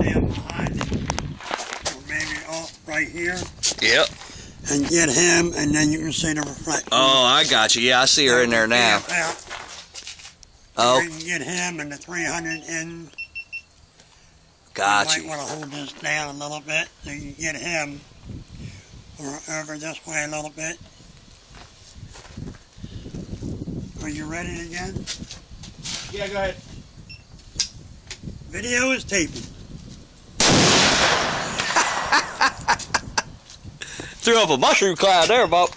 stand behind him, or maybe right here, Yep. and get him, and then you can see the reflection. Oh, I got you. Yeah, I see her in there now. Oh. Oh, You can get him and the 300 in. got You you. might want to hold this down a little bit so you can get him, or over this way a little bit. Are you ready again? Yeah, go ahead. Video is taping. Threw up a mushroom cloud there, Bob.